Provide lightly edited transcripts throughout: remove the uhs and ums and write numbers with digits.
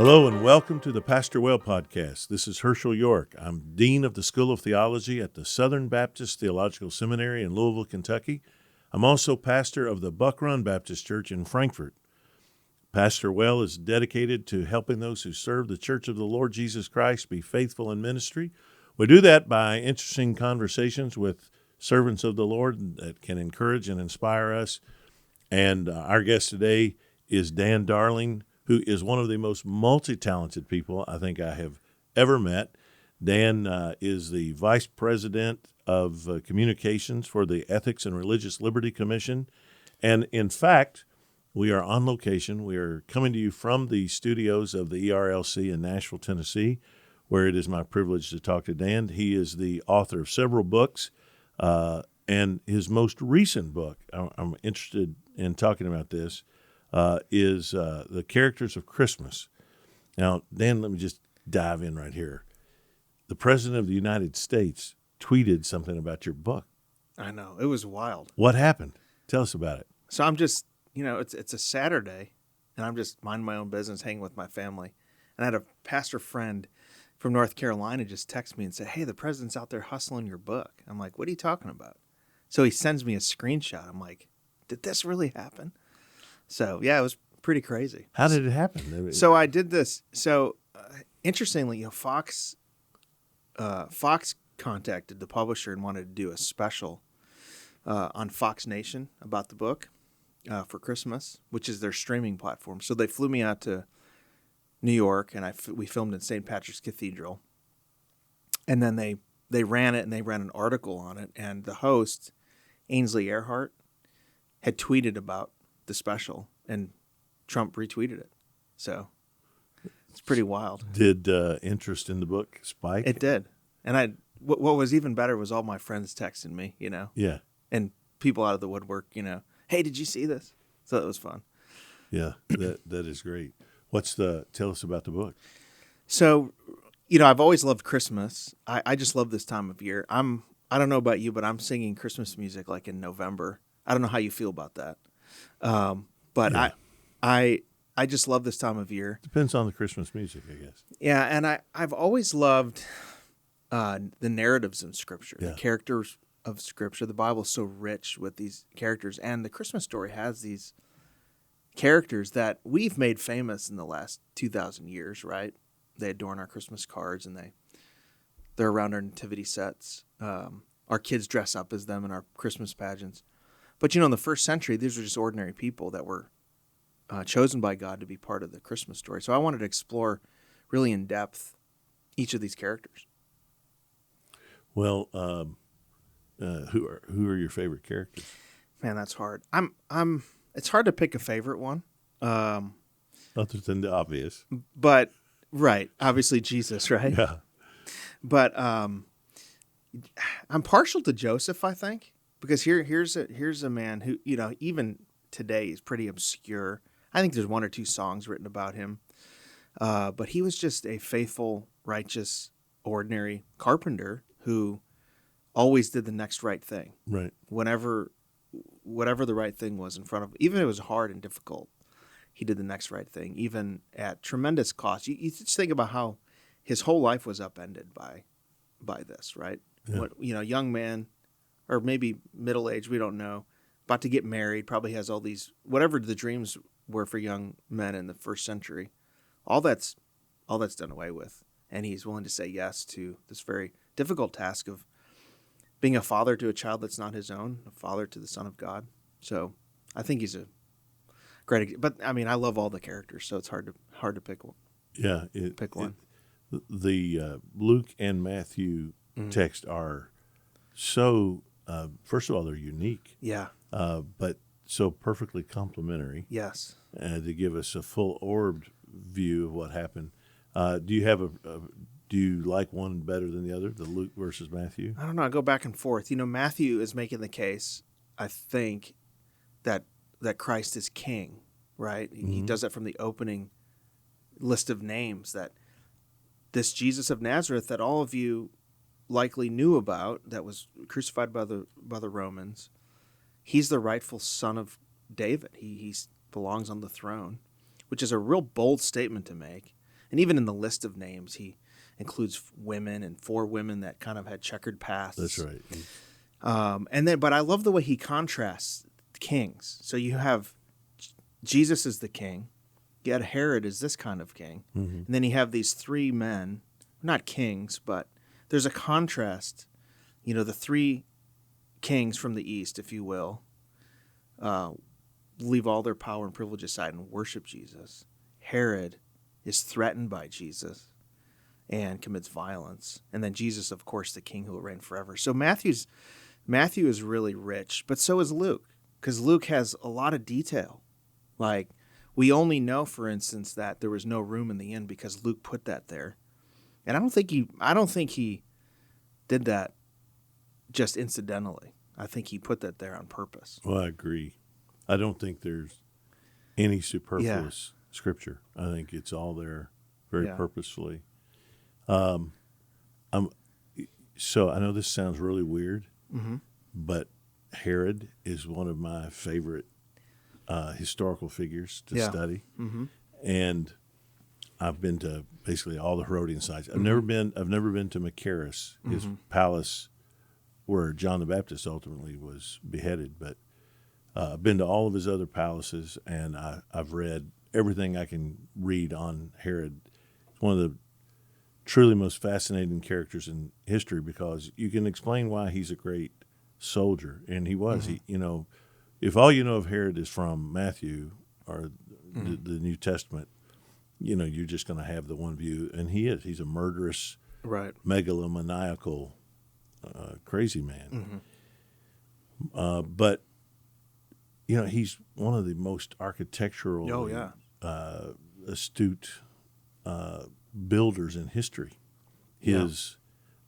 Hello and welcome to the Pastor Well podcast. This is Hershael York. I'm Dean of the School of Theology at the Southern Baptist Theological Seminary in Louisville, Kentucky. I'm also pastor of the Buck Run Baptist Church in Frankfort. Pastor Well is dedicated to helping those who serve the Church of the Lord Jesus Christ be faithful in ministry. We do that by interesting conversations with servants of the Lord that can encourage and inspire us. And our guest today is Dan Darling, who is one of the most multi-talented people I think I have ever met. Dan is the Vice President of Communications for the Ethics and Religious Liberty Commission. And in fact, we are on location. We are coming to you from the studios of the ERLC in Nashville, Tennessee, where it is my privilege to talk to Dan. He is the author of several books, and his most recent book, I'm interested in talking about this, is The Characters of Christmas. Now, Dan, let me just dive in right here. The President of the United States tweeted something about your book. I know. It was wild. What happened? Tell us about it. So I'm just, it's a Saturday, and I'm just minding my own business, hanging with my family. And I had a pastor friend from North Carolina just text me and say, hey, the president's out there hustling your book. I'm like, what are you talking about? So he sends me a screenshot. I'm like, did this really happen? So, yeah, it was pretty crazy. How did it happen? So I did this. So, interestingly, Fox contacted the publisher and wanted to do a special on Fox Nation about the book for Christmas, which is their streaming platform. So they flew me out to New York, and we filmed in St. Patrick's Cathedral. And then they ran it, and they ran an article on it. And the host, Ainsley Earhart, had tweeted about the special, and Trump retweeted it. So it's pretty wild. Did interest in the book spike? It did. And what was even better was all my friends texting me, Yeah. and people out of the woodwork, hey, did you see this? So it was fun. Yeah, that is great. Tell us about the book. So, I've always loved Christmas. I just love this time of year. I don't know about you, but I'm singing Christmas music like in November. I don't know how you feel about that. But yeah. I just love this time of year. Depends on the Christmas music, I guess. Yeah, and I've always loved the narratives in Scripture, the characters of Scripture. The Bible is so rich with these characters, and the Christmas story has these characters that we've made famous in the last 2,000 years, right? They adorn our Christmas cards, and they're around our nativity sets. Our kids dress up as them in our Christmas pageants. But, in the first century, these were just ordinary people that were chosen by God to be part of the Christmas story. So I wanted to explore really in depth each of these characters. Well, who are your favorite characters? Man, that's hard. It's hard to pick a favorite one. Other than the obvious. But, right, obviously Jesus, right? Yeah. But I'm partial to Joseph, I think. Because here's a man who, even today is pretty obscure. I think there's one or two songs written about him. But he was just a faithful, righteous, ordinary carpenter who always did the next right thing. Right. Whatever the right thing was in front of him, even if it was hard and difficult, he did the next right thing, even at tremendous cost. You just think about how his whole life was upended by this, right? Yeah. Young man, or maybe middle-aged, we don't know, about to get married, probably has all these, whatever the dreams were for young men in the first century, all that's done away with. And he's willing to say yes to this very difficult task of being a father to a child that's not his own, a father to the Son of God. So I think he's a great, but I mean, I love all the characters, so it's hard to pick one. Yeah. Pick one. The Luke and Matthew text are so, first of all, they're unique. Yeah. But so perfectly complementary. Yes. To give us a full orbed view of what happened. Do you like one better than the other, the Luke versus Matthew? I don't know. I go back and forth. Matthew is making the case, I think, that Christ is king, right? Mm-hmm. He does that from the opening list of names, that this Jesus of Nazareth that all of you likely knew about, that was crucified by the Romans, he's the rightful son of David. He belongs on the throne, which is a real bold statement to make. And even in the list of names, he includes women and 4 women that kind of had checkered pasts. That's right. But I love the way he contrasts kings. So you have Jesus as the king, yet Herod is this kind of king, and then you have these 3 men, not kings, but there's a contrast. The 3 kings from the east, if you will, leave all their power and privilege aside and worship Jesus. Herod is threatened by Jesus and commits violence, and then Jesus, of course, the king who will reign forever. So Matthew is really rich, but so is Luke, because Luke has a lot of detail. Like, we only know, for instance, that there was no room in the inn because Luke put that there, and I don't think he did that just incidentally. I think he put that there on purpose. Well, I agree. I don't think there's any superfluous scripture. I think it's all there very purposefully. So I know this sounds really weird, but Herod is one of my favorite historical figures to study, and I've been to basically all the Herodian sites. I've never been to Machaerus, his palace, where John the Baptist ultimately was beheaded. But I've been to all of his other palaces, and I've read everything I can read on Herod. It's one of the truly most fascinating characters in history because you can explain why he's a great soldier, and he was. He, if all you know of Herod is from Matthew or the New Testament, you're just going to have the one view, and he's a murderous, megalomaniacal, crazy man. But he's one of the most architectural, astute builders in history.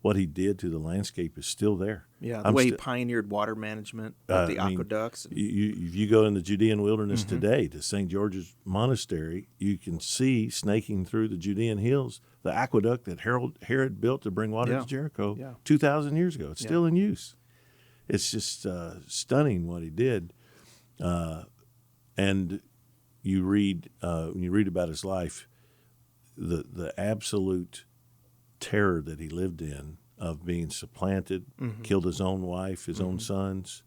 What he did to the landscape is still there. Yeah, the way he pioneered water management, the aqueducts. If you go in the Judean wilderness today to St. George's Monastery, you can see snaking through the Judean hills the aqueduct that Herod built to bring water to Jericho 2,000 years ago. It's still in use. It's just stunning what he did. And you read when you read about his life, the absolute terror that he lived in of being supplanted, killed his own wife, his own sons.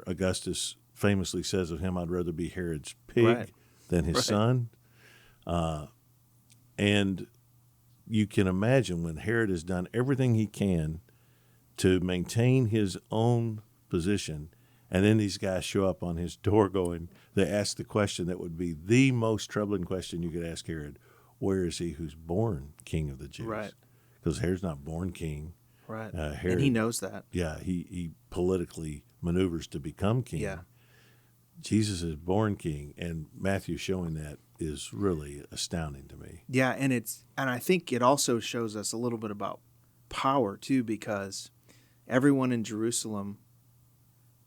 Augustus famously says of him, "I'd rather be Herod's pig than his son." And you can imagine when Herod has done everything he can to maintain his own position, and then these guys show up on his door they ask the question that would be the most troubling question you could ask Herod: where is he who's born king of the Jews? Right. Because Herod's not born king. Right. Herod, and he knows that. Yeah, he politically maneuvers to become king. Yeah. Jesus is born king, and Matthew showing that is really astounding to me. Yeah, and I think it also shows us a little bit about power too, because everyone in Jerusalem,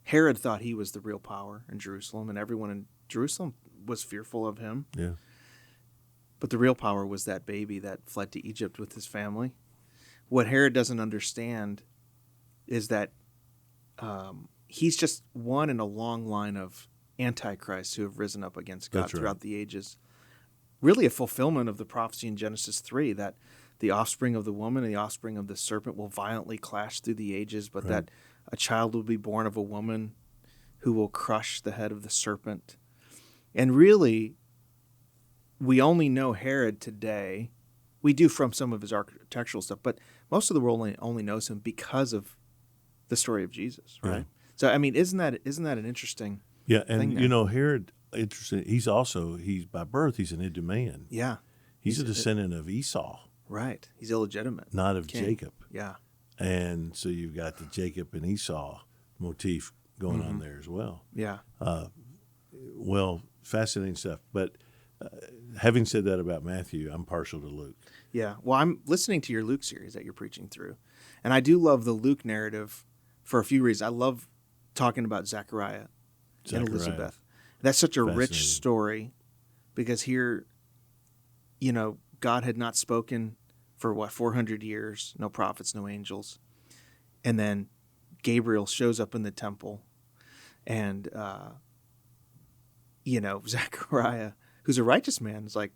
Herod thought he was the real power in Jerusalem, and everyone in Jerusalem was fearful of him. Yeah. But the real power was that baby that fled to Egypt with his family. What Herod doesn't understand is that he's just one in a long line of antichrists who have risen up against God throughout the ages. Really a fulfillment of the prophecy in Genesis 3 that the offspring of the woman and the offspring of the serpent will violently clash through the ages, but that a child will be born of a woman who will crush the head of the serpent. And really, we only know Herod today. We do from some of his architectural stuff, but most of the world only knows him because of the story of Jesus, right? Yeah. So, I mean, isn't that an interesting thing there? Herod, interesting. He's by birth, he's an Idumean. Yeah. He's a descendant of Esau. Right. He's illegitimate. Not of Jacob. Yeah. And so you've got the Jacob and Esau motif going on there as well. Yeah. Well, fascinating stuff. But having said that about Matthew, I'm partial to Luke. Yeah. Well, I'm listening to your Luke series that you're preaching through. And I do love the Luke narrative for a few reasons. I love talking about Zechariah and Elizabeth. That's such a rich story because here, God had not spoken for 400 years, no prophets, no angels. And then Gabriel shows up in the temple and, Zechariah, who's a righteous man, is like,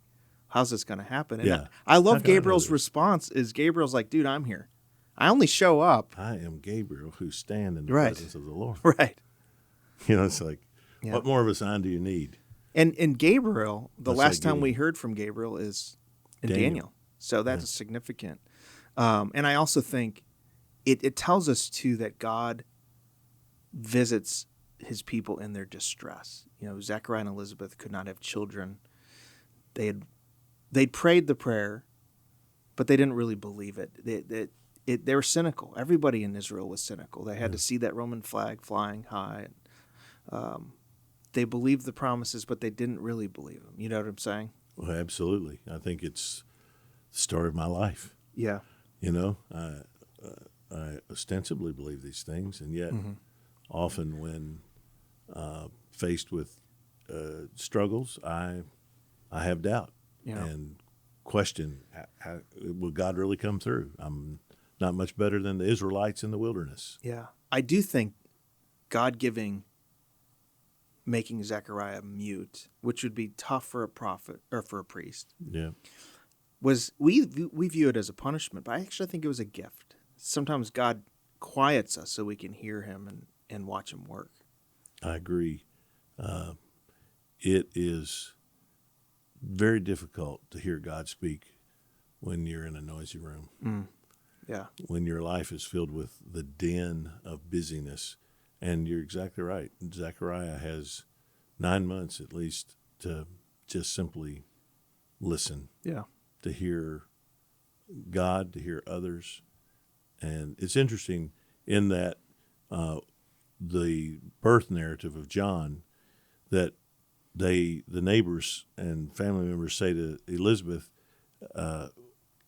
how's this going to happen? And Yeah. I How love can I know Gabriel's this? response is Gabriel's like, dude, I'm here. I only show up. I am Gabriel who stand in the Right. presence of the Lord. Right. It's like, Yeah. what more of a sign do you need? And Gabriel, the That's last like time we Gideon. heard from Gabriel is in Daniel. Daniel. So that's significant. And I also think it tells us, too, that God visits his people in their distress. Zechariah and Elizabeth could not have children. They'd prayed the prayer, but they didn't really believe it. They were cynical. Everybody in Israel was cynical. They had to see that Roman flag flying high. They believed the promises, but they didn't really believe them. You know what I'm saying? Well, absolutely. I think it's the story of my life. Yeah. I ostensibly believe these things, and yet often when faced with struggles, I have doubt and question, how, will God really come through? I'm not much better than the Israelites in the wilderness. Yeah. I do think God making Zechariah mute, which would be tough for a prophet or for a priest, Yeah. we view it as a punishment, but I actually think it was a gift. Sometimes God quiets us so we can hear him and watch him work. I agree. It is very difficult to hear God speak when you're in a noisy room. Yeah. When your life is filled with the din of busyness. And you're exactly right. Zechariah has 9 months at least to just simply listen, Yeah. to hear God, to hear others. And it's interesting in that the birth narrative of John, that the neighbors and family members say to Elizabeth,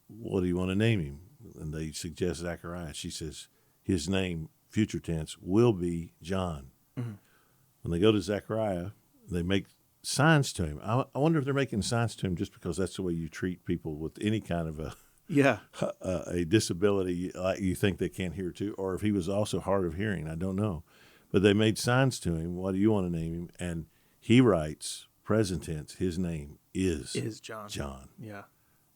what do you want to name him? And they suggest Zechariah. She says, his name, future tense, will be John. Mm-hmm. When they go to Zechariah, they make signs to him. I wonder if they're making signs to him just because that's the way you treat people with any kind of a disability, like you think they can't hear too, or if he was also hard of hearing. I don't know. But they made signs to him. What do you want to name him? And he writes, present tense, his name is John. John. Yeah.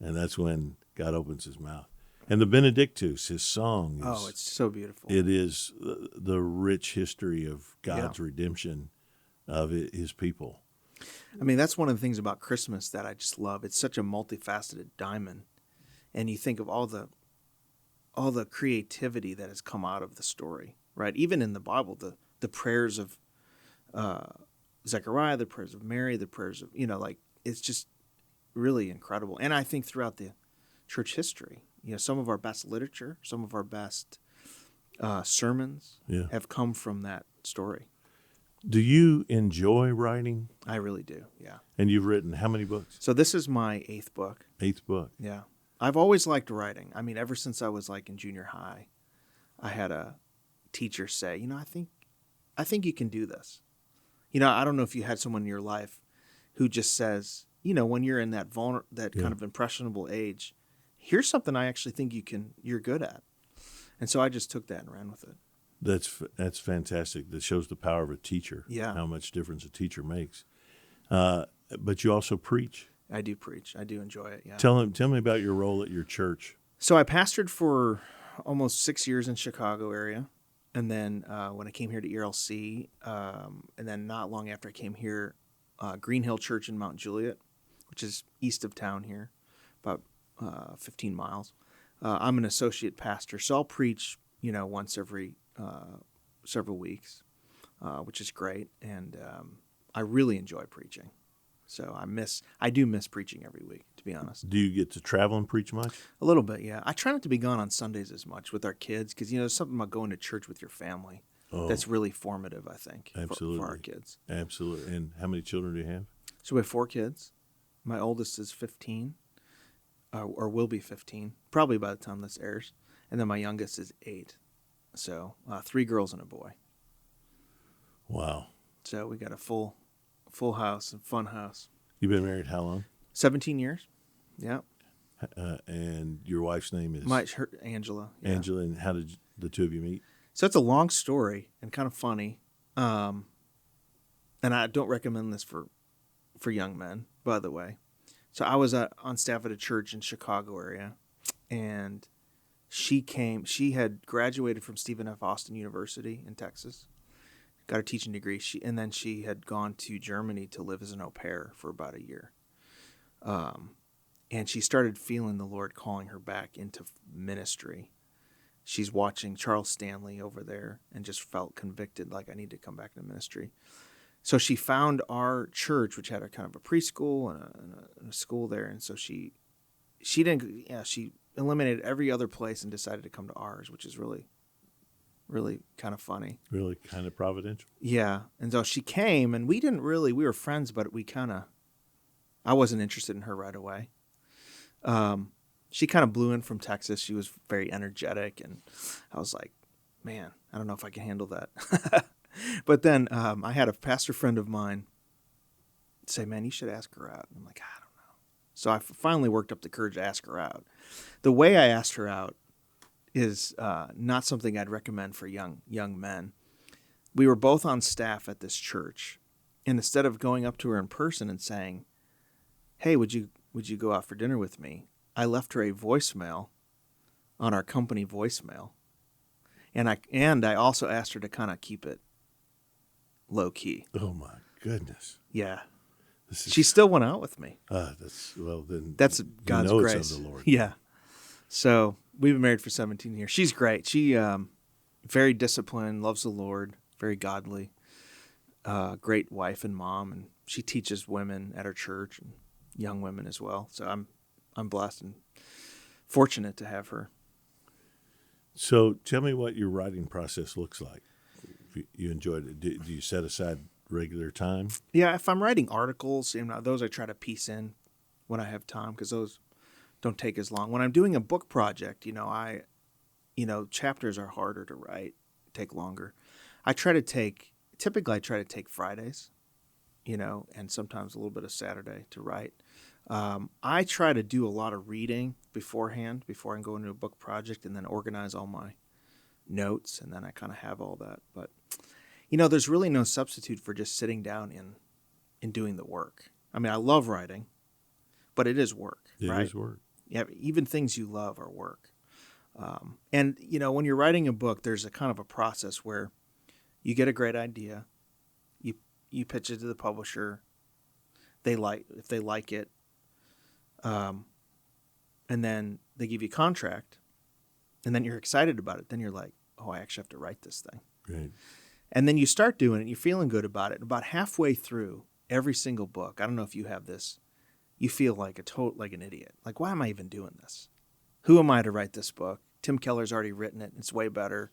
And that's when God opens his mouth. And the Benedictus, his song, is, it's so beautiful. it is the rich history of God's redemption of his people. I mean, that's one of the things about Christmas that I just love. It's such a multifaceted diamond. And you think of all the creativity that has come out of the story, right? Even in the Bible, the prayers of Zechariah, the prayers of Mary, the prayers of, it's just really incredible. And I think throughout the church history, some of our best literature, some of our best sermons have come from that story. Do you enjoy writing? I really do, yeah. And you've written how many books? So this is my 8th book. 8th book. Yeah. I've always liked writing. I mean, ever since I was like in junior high, I had a teacher say, I think you can do this. I don't know if you had someone in your life who just says, when you're in that kind of impressionable age, here's something I actually think you're good at. And so I just took that and ran with it. That's fantastic. That shows the power of a teacher. Yeah. How much difference a teacher makes. But you also preach. I do preach. I do enjoy it. Yeah. Tell me about your role at your church. So I pastored for almost 6 years in Chicago area. And then when I came here to ERLC, and then not long after I came here, Green Hill Church in Mount Juliet, which is east of town here, about 15 miles. I'm an associate pastor, so I'll preach, once every several weeks, which is great. And I really enjoy preaching. So I do miss preaching every week, to be honest. Do you get to travel and preach much? A little bit, yeah. I try not to be gone on Sundays as much with our kids because, there's something about going to church with your family that's really formative, I think, absolutely. For our kids. Absolutely. And how many children do you have? So we have 4 kids. My oldest is 15, or will be 15, probably by the time this airs. And then my youngest is 8. So 3 girls and a boy. Wow. So we got a full house and fun house. You've been married how long? 17 years. Yeah. And your wife's name is? Angela. Yeah. Angela. And how did the two of you meet? So it's a long story and kind of funny. And I don't recommend this for young men, by the way. So I was on staff at a church in Chicago area, and she had graduated from Stephen F. Austin University in Texas, got her teaching degree, and then she had gone to Germany to live as an au pair for about a year. And she started feeling the Lord calling her back into ministry. She's watching Charles Stanley over there and just felt convicted, like, I need to come back into ministry. So she found our church, which had a kind of a preschool and a school there. And so she eliminated every other place and decided to come to ours, which is really, really kind of funny. Really kind of providential. Yeah. And so she came, and we were friends, but I wasn't interested in her right away. She kind of blew in from Texas. She was very energetic, and I was like, man, I don't know if I can handle that. But then I had a pastor friend of mine say, man, you should ask her out. And I'm like, I don't know. So I finally worked up the courage to ask her out. The way I asked her out is not something I'd recommend for young men. We were both on staff at this church, and instead of going up to her in person and saying, hey, would you go out for dinner with me? I left her a voicemail on our company voicemail. And I also asked her to kind of keep it low key. Oh my goodness. Yeah. She still went out with me. That's God's grace. It's of the Lord. Yeah. So we've been married for 17 years. She's great. She very disciplined, loves the Lord, very godly, great wife and mom, and she teaches women at her church and young women as well. So I'm blessed and fortunate to have her. So tell me what your writing process looks like. If you enjoyed it, do you set aside regular time? Yeah, if I'm writing articles, those I try to piece in when I have time, because those don't take as long. When I'm doing a book project, chapters are harder to write, take longer. Typically I try to take Fridays, and sometimes a little bit of Saturday to write. I try to do a lot of reading beforehand, before I go into a book project, and then organize all my notes, and then I kind of have all that. But, there's really no substitute for just sitting down and doing the work. I mean, I love writing, but it is work, right? It is work. Yeah, even things you love are work. And, when you're writing a book, there's a kind of a process where you get a great idea, you pitch it to the publisher, if they like it, and then they give you a contract, and then you're excited about it. Then you're like, oh, I actually have to write this thing. Right. And then you start doing it, you're feeling good about it. About halfway through every single book, I don't know if you have this, you feel like like an idiot. Like, why am I even doing this? Who am I to write this book? Tim Keller's already written it. It's way better.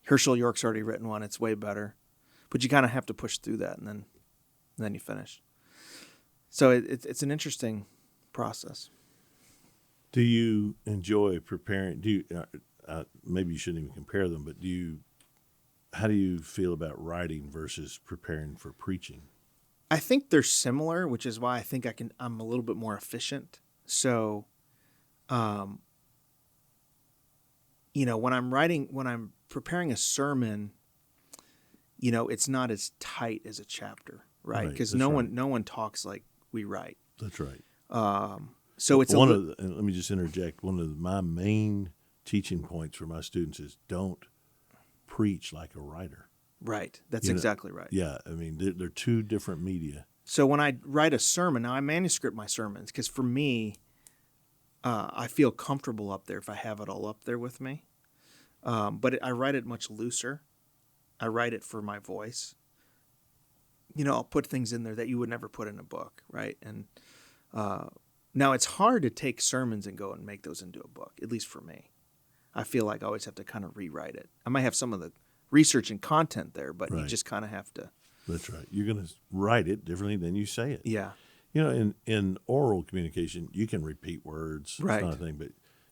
Hershael York's already written one. It's way better. But you kind of have to push through that, and then you finish. So it's an interesting process. Do you enjoy preparing? Maybe you shouldn't even compare them, but how do you feel about writing versus preparing for preaching? I think they're similar, which is why I think I'm a little bit more efficient. So, when I'm preparing a sermon, it's not as tight as a chapter, right? Because no one talks like we write. That's right. So it's and let me just interject. One of my main teaching points for my students is don't preach like a writer. Right. That's exactly right. Yeah. I mean, they're two different media. So when I write a sermon, now I manuscript my sermons, because for me, I feel comfortable up there if I have it all up there with me. But I write it much looser. I write it for my voice. I'll put things in there that you would never put in a book, right? And now it's hard to take sermons and go and make those into a book, at least for me. I feel like I always have to kind of rewrite it. I might have some of the research and content there, but you just kind of have to. That's right. You're going to write it differently than you say it. Yeah. In oral communication, you can repeat words, right? It's not a thing, but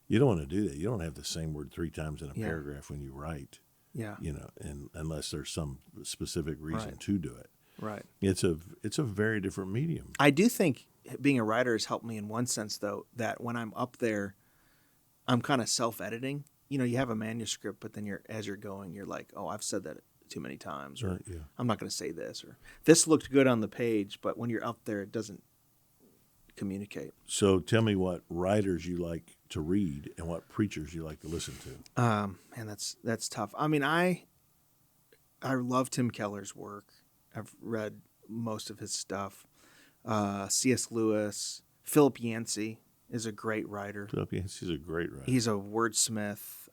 you don't want to do that. You don't have the same word 3 times in a paragraph when you write. Yeah. And unless there's some specific reason to do it. Right. It's a very different medium. I do think being a writer has helped me in one sense, though, that when I'm up there, I'm kind of self-editing. You have a manuscript, but then as you're going, you're like, oh, I've said that too many times, or I'm not going to say this, or this looked good on the page, but when you're up there, it doesn't communicate. So tell me what writers you like to read and what preachers you like to listen to. And that's tough. I mean, I love Tim Keller's work. I've read most of his stuff. C.S. Lewis, Philip Yancey is a great writer. Philip Yancey's a great writer. He's a wordsmith.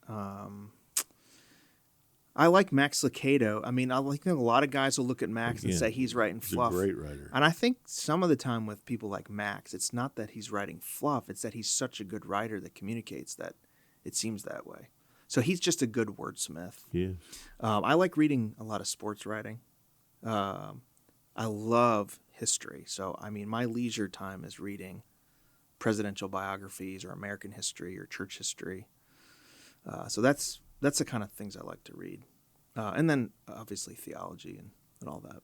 I like Max Lucado. I mean, I think a lot of guys will look at Max and say he's writing fluff. He's a great writer. And I think some of the time with people like Max, it's not that he's writing fluff. It's that he's such a good writer that communicates that it seems that way. So he's just a good wordsmith. Yes. I like reading a lot of sports writing. I love history. So, I mean, my leisure time is reading presidential biographies or American history or church history. So that's the kind of things I like to read. And then, obviously, theology and all that.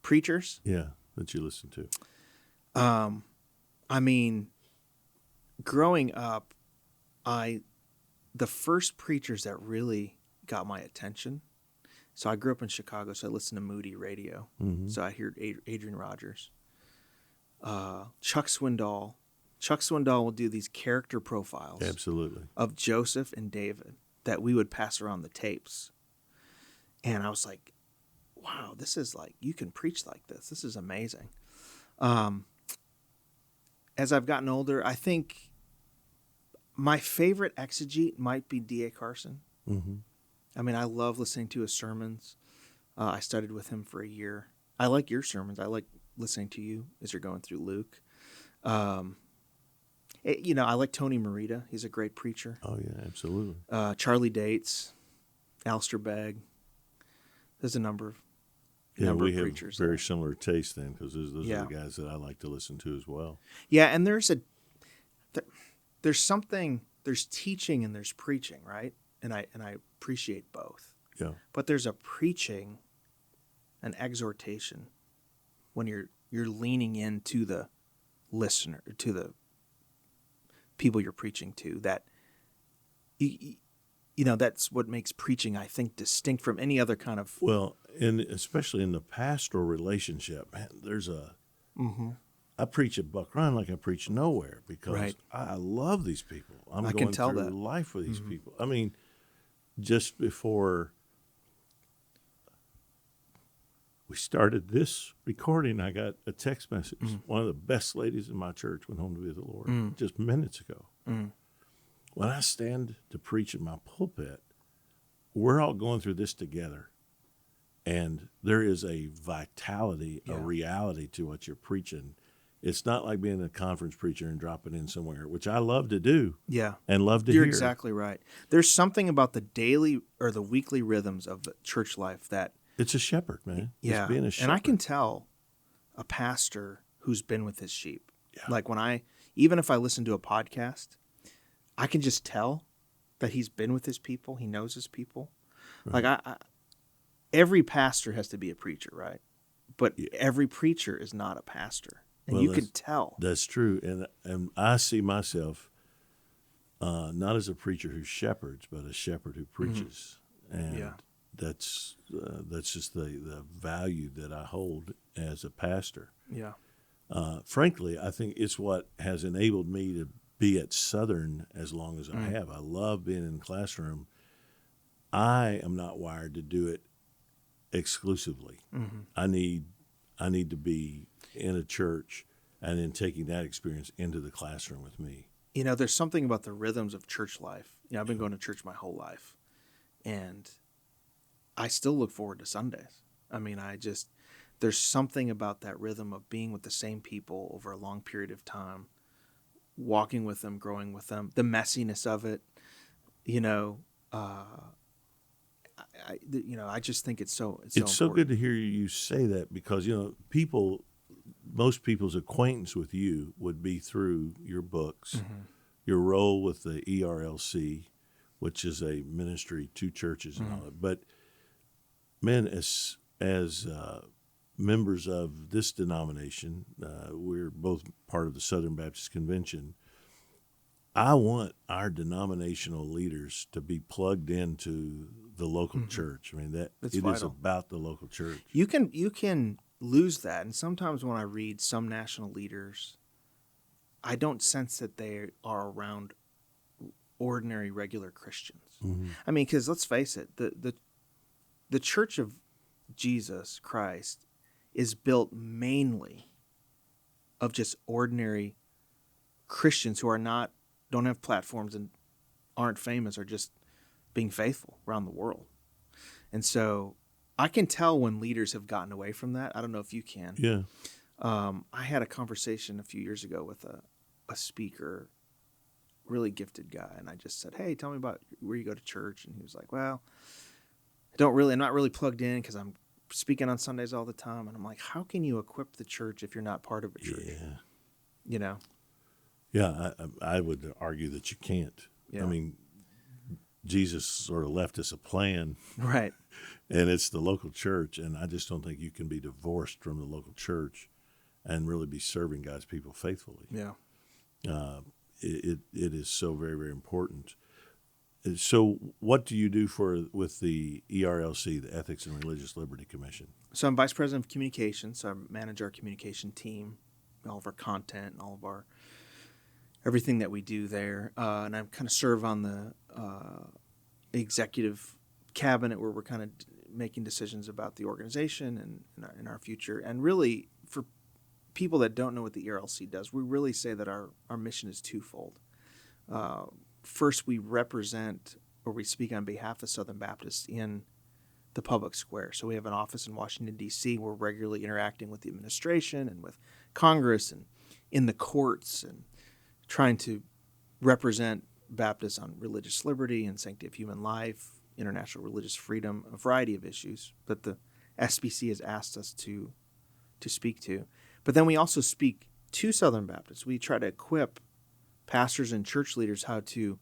Preachers? Yeah, that you listen to. I mean, growing up, the first preachers that really got my attention, so I grew up in Chicago, so I listened to Moody radio. Mm-hmm. So I heard Adrian Rogers. Chuck Swindoll. Chuck Swindoll will do these character profiles. Absolutely. Of Joseph and David that we would pass around the tapes. And I was like, wow, this is like, you can preach like this. This is amazing. As I've gotten older, I think my favorite exegete might be D.A. Carson. Mm-hmm. I mean, I love listening to his sermons. I studied with him for a year. I like your sermons. I like listening to you as you're going through Luke. I like Tony Merida. He's a great preacher. Oh, yeah, absolutely. Charlie Dates, Alistair Begg. There's a number of preachers. Very similar taste then, because those are the guys that I like to listen to as well. Yeah, and there's teaching and there's preaching, right? And I appreciate both. Yeah. But there's a preaching, an exhortation, when you're leaning into the listener, to the people you're preaching to, that that's what makes preaching, I think, distinct from any other kind of... Well, and especially in the pastoral relationship, man, there's a... Mm-hmm. I preach at Buck Run like I preach nowhere, because I love these people. I can tell through life with these people. I mean, just before we started this recording, I got a text message. One of the best ladies in my church went home to be with the Lord just minutes ago. When I stand to preach in my pulpit, we're all going through this together. And there is a vitality, a reality to what you're preaching. It's not like being a conference preacher and dropping in somewhere, which I love to do. Yeah. And love to hear. You're exactly right. There's something about the daily or the weekly rhythms of the church life that... It's a shepherd, man. Yeah. It's being a shepherd. And I can tell a pastor who's been with his sheep. Yeah. Like even if I listen to a podcast, I can just tell that he's been with his people. He knows his people. Right. Like every pastor has to be a preacher, right? But every preacher is not a pastor. And you can tell. That's true. And I see myself not as a preacher who shepherds, but a shepherd who preaches. Mm-hmm. And that's just the value that I hold as a pastor. Yeah. Frankly, I think it's what has enabled me to be at Southern as long as I have. I love being in the classroom. I am not wired to do it exclusively. Mm-hmm. I need to be in a church and then taking that experience into the classroom with me. There's something about the rhythms of church life. I've been going to church my whole life, and I still look forward to Sundays. I mean, there's something about that rhythm of being with the same people over a long period of time, walking with them, growing with them, the messiness of it, I just think it's so good to hear you say that, because most people's acquaintance with you would be through your books, your role with the ERLC, which is a ministry to churches and all that. But men, as members of this denomination, we're both part of the Southern Baptist Convention. I want our denominational leaders to be plugged into the local church. I mean, That's vital. Is about the local church. You can lose that, and sometimes when I read some national leaders, I don't sense that they are around ordinary, regular Christians. Mm-hmm. I mean, because let's face it, the Church of Jesus Christ is built mainly of just ordinary Christians who don't have platforms and aren't famous, or just being faithful around the world. And so I can tell when leaders have gotten away from that. I don't know if you can. Yeah. I had a conversation a few years ago with a speaker, really gifted guy, and I just said, "Hey, tell me about where you go to church." And he was like, "Well, I'm not really plugged in because I'm speaking on Sundays all the time." And I'm like, "How can you equip the church if you're not part of a church?" Yeah. You know? Yeah, I would argue that you can't. Yeah. I mean, Jesus sort of left us a plan, Right. and it's the local church, and I just don't think you can be divorced from the local church and really be serving God's people faithfully. Yeah. It is so very, very important. So what do you do with the ERLC, the Ethics and Religious Liberty Commission? So I'm vice president of communications. So I manage our communication team, all of our content, and all of our everything that we do there. And I kind of serve on the executive cabinet, where we're kind of making decisions about the organization and in our future. And really, for people that don't know what the ERLC does, we really say that our mission is twofold. First, we represent, or we speak on behalf of Southern Baptists in the public square. So we have an office in Washington, D.C. We're regularly interacting with the administration and with Congress and in the courts, and trying to represent Baptists on religious liberty and sanctity of human life, international religious freedom, a variety of issues that the SBC has asked us to speak to. But then we also speak to Southern Baptists. We try to equip pastors and church leaders how to,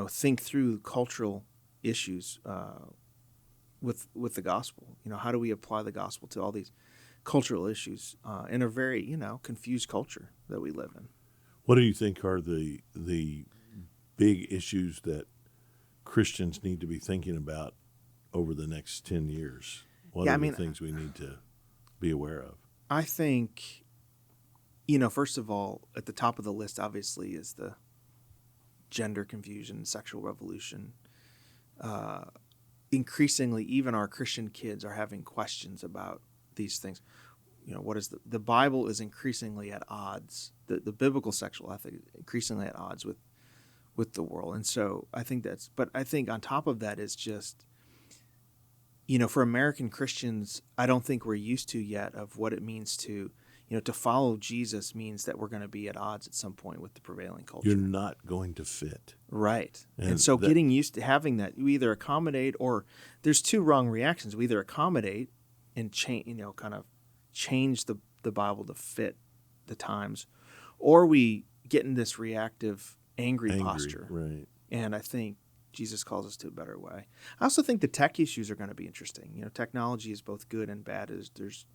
think through cultural issues with the gospel. How do we apply the gospel to all these cultural issues in a very, confused culture that we live in? What do you think are the big issues that Christians need to be thinking about over the next 10 years? What are the things we need to be aware of? I think, first of all, at the top of the list, obviously, is the gender confusion, sexual revolution. Increasingly, even our Christian kids are having questions about these things. What is the Bible is increasingly at odds. The biblical sexual ethic is increasingly at odds with the world. And so I think but I think on top of that is just, for American Christians, I don't think we're used to yet of what it means to follow Jesus means that we're going to be at odds at some point with the prevailing culture. You're not going to fit. Right. And so getting used to having that, you either accommodate, or there's two wrong reactions. We either accommodate and change, kind of change the Bible to fit the times, or we get in this reactive, angry posture. Right. And I think Jesus calls us to a better way. I also think the tech issues are going to be interesting. Technology is both good and bad. There's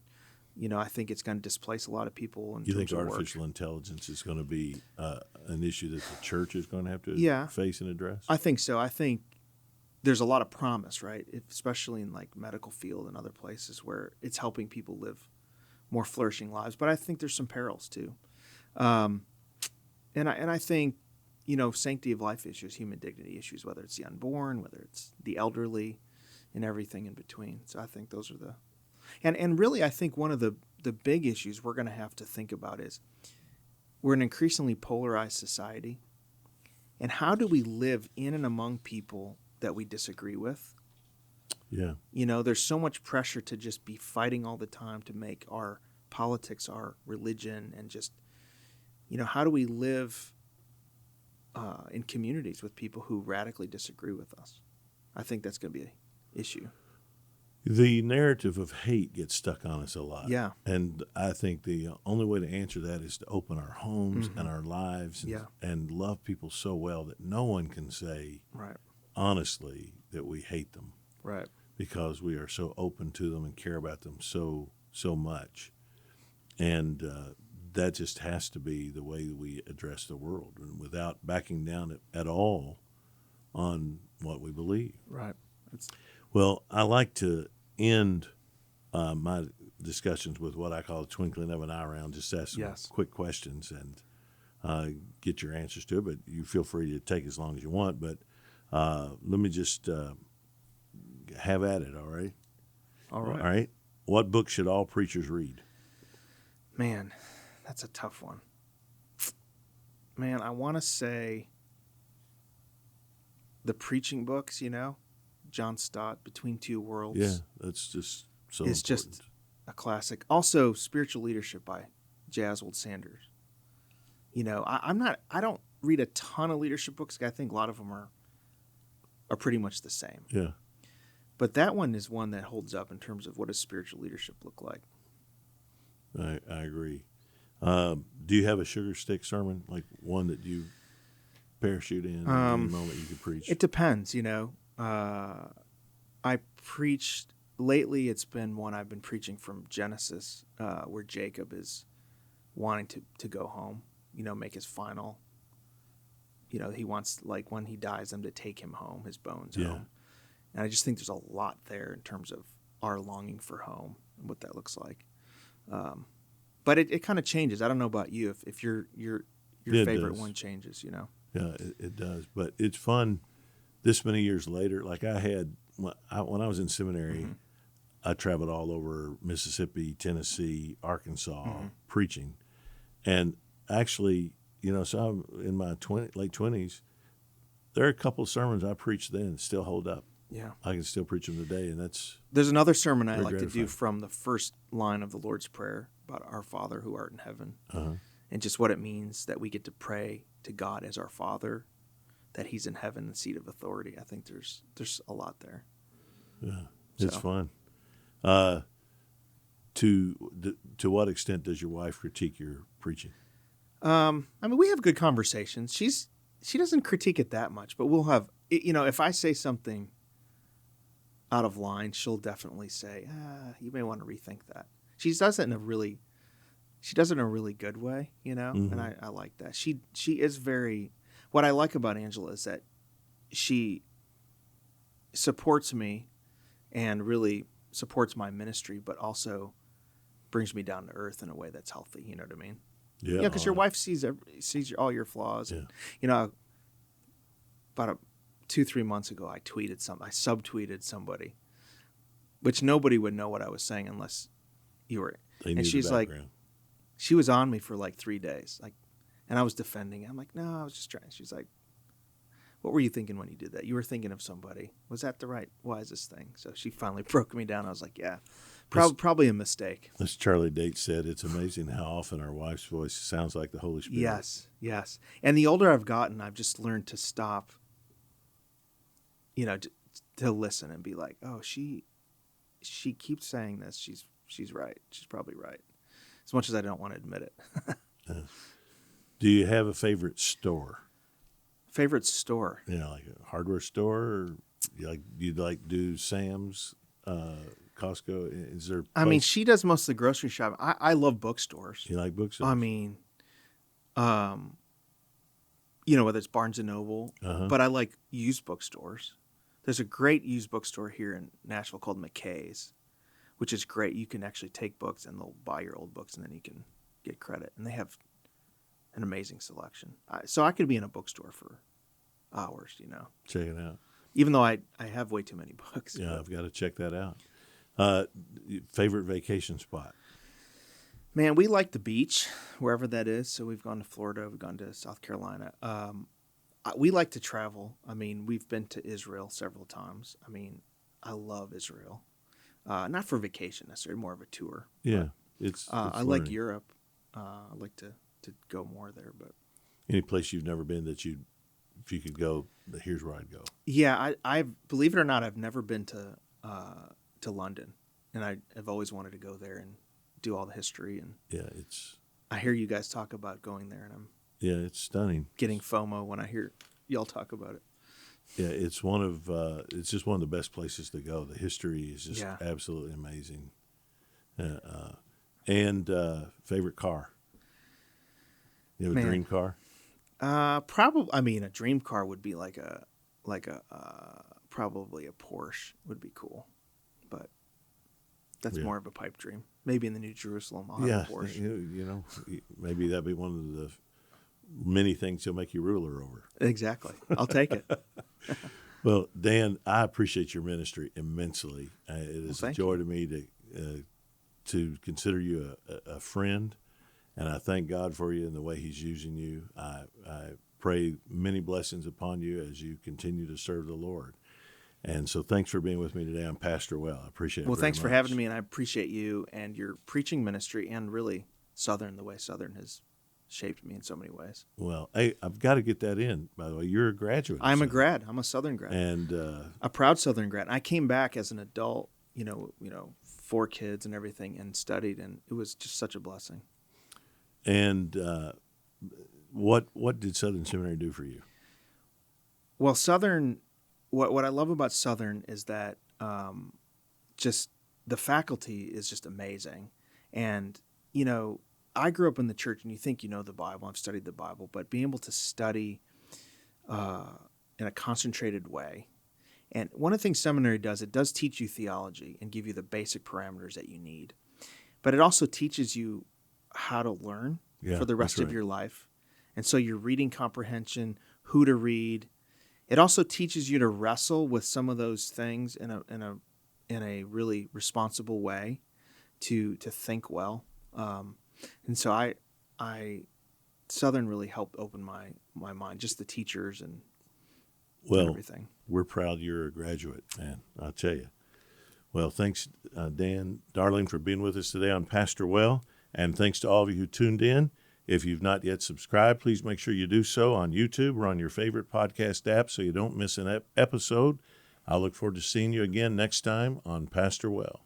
I think it's going to displace a lot of people. You think artificial intelligence is going to be an issue that the church is going to have to face and address? I think so. I think there's a lot of promise, right? Especially in like medical field and other places where it's helping people live more flourishing lives. But I think there's some perils too. And I think, sanctity of life issues, human dignity issues, whether it's the unborn, whether it's the elderly, and everything in between. So I think those are and really, I think one of the big issues we're going to have to think about is we're an increasingly polarized society. And how do we live in and among people that we disagree with? Yeah. There's so much pressure to just be fighting all the time to make our politics, our religion, and just, how do we live in communities with people who radically disagree with us? I think that's going to be an issue. The narrative of hate gets stuck on us a lot. Yeah. And I think the only way to answer that is to open our homes and our lives and love people so well that no one can say honestly that we hate them. Right. Because we are so open to them and care about them so much. And that just has to be the way that we address the world, and without backing down at all on what we believe. Right. Well, I like to end my discussions with what I call the twinkling of an eye around. Just ask some Yes. quick questions and get your answers to it. But you feel free to take as long as you want. But let me just have at it, all right? All right. All right. What book should all preachers read? Man, that's a tough one. Man, I want to say the preaching books, John Stott, Between Two Worlds. Yeah, that's just so It's important. just a classic. Also, Spiritual Leadership by J. Oswald Sanders. I don't read a ton of leadership books. I think a lot of them are pretty much the same. Yeah. But that one is one that holds up in terms of what does spiritual leadership look like. I agree. Do you have a sugar stick sermon, like one that you parachute in at any moment you could preach? It depends, I preached lately. It's been one I've been preaching from Genesis, where Jacob is wanting to go home, make his final. He wants, like, when he dies, them to take him home, his bones home. And I just think there's a lot there in terms of our longing for home and what that looks like. But it kind of changes. I don't know about you if your favorite one changes, Yeah, it does. But it's fun this many years later. Like I had, when I was in seminary, I traveled all over Mississippi, Tennessee, Arkansas, preaching. And actually, so I'm in my late 20s, there are a couple of sermons I preached then that still hold up. Yeah. I can still preach them today, and There's another sermon I very like to do gratifying. from the first line of the Lord's Prayer about our Father who art in heaven, and just what it means that we get to pray to God as our Father, that He's in heaven, the seat of authority. I think there's a lot there. Yeah, it's So. fun. To what extent does your wife critique your preaching? We have good conversations. She doesn't critique it that much, but we'll have, if I say something out of line, she'll definitely say, you may want to rethink that. She does it in a really good way, and I like that. She is what I like about Angela is that she supports me and really supports my ministry, but also brings me down to earth in a way that's healthy. You know what I mean? Yeah, because your wife sees all your flaws. Yeah. And, about 2-3 months ago, I subtweeted somebody, which nobody would know what I was saying unless you were. They knew And the she's like, background. she was on me for like 3 days, and I was defending it. I'm like, no, I was just trying. She's like, what were you thinking when you did that? You were thinking of somebody. Was that the right wisest thing? So she finally broke me down. I was like, yeah, probably a mistake. As Charlie Date said, it's amazing how often our wife's voice sounds like the Holy Spirit. Yes. And the older I've gotten, I've just learned to stop, to listen and be like, oh, she keeps saying this. She's right. She's probably right. As much as I don't want to admit it. Do you have a favorite store? Favorite store? Like a hardware store, or you'd like do Sam's, Costco? Is there? She does most of the grocery shopping. I love bookstores. You like bookstores? Whether it's Barnes and Noble, but I like used bookstores. There's a great used bookstore here in Nashville called McKay's, which is great. You can actually take books and they'll buy your old books and then you can get credit. And they have an amazing selection. So I could be in a bookstore for hours, Check it out. Even though I have way too many books. Yeah, I've got to check that out. Favorite vacation spot? Man, we like the beach, wherever that is. So we've gone to Florida. We've gone to South Carolina. We like to travel. We've been to Israel several times. I love Israel. Not for vacation necessarily, more of a tour. Yeah, it's I like Europe. I like to go more there. But any place you've never been that if you could go, here's where I'd go. Yeah, I believe it or not, I've never been to London, and I've always wanted to go there and do all the history. And yeah, I hear you guys talk about going there, and it's stunning. Getting FOMO when I hear y'all talk about it. Yeah, it's just one of the best places to go. The history is just absolutely amazing. And favorite car? You have a dream car? Probably. A dream car would be like a probably a Porsche would be cool, but That's more of a pipe dream. Maybe in the New Jerusalem, I'll Yeah, have a Porsche. you know, maybe that'd be one of the many things he'll make you ruler over. Exactly. I'll take it. Well, Dan, I appreciate your ministry immensely. It is a joy to me to consider you a friend, and I thank God for you and the way He's using you. I pray many blessings upon you as you continue to serve the Lord. And so thanks for being with me today on Pastor Well. I appreciate it. Well, very thanks for much. having me, and I appreciate you and your preaching ministry and really Southern, the way Southern has shaped me in so many ways. Well, hey, I've got to get that in, by the way. You're a graduate. I'm a grad. I'm a Southern grad. And a proud Southern grad. I came back as an adult, 4 kids and everything, and studied, and it was just such a blessing. And what did Southern Seminary do for you? Well, Southern, what I love about Southern is that just the faculty is just amazing. And, I grew up in the church, and you think you know the Bible. I've studied the Bible, but being able to study in a concentrated way. And one of the things seminary does, it does teach you theology and give you the basic parameters that you need. But it also teaches you how to learn for the rest of your life. And so your reading comprehension, who to read. It also teaches you to wrestle with some of those things in a really responsible way, to think well. And so I Southern really helped open my mind, just the teachers and everything. We're proud you're a graduate, man. I'll tell you. Well, thanks, Dan Darling, for being with us today on Pastor Well, and thanks to all of you who tuned in. If you've not yet subscribed, please make sure you do so on YouTube or on your favorite podcast app so you don't miss an episode. I look forward to seeing you again next time on Pastor Well.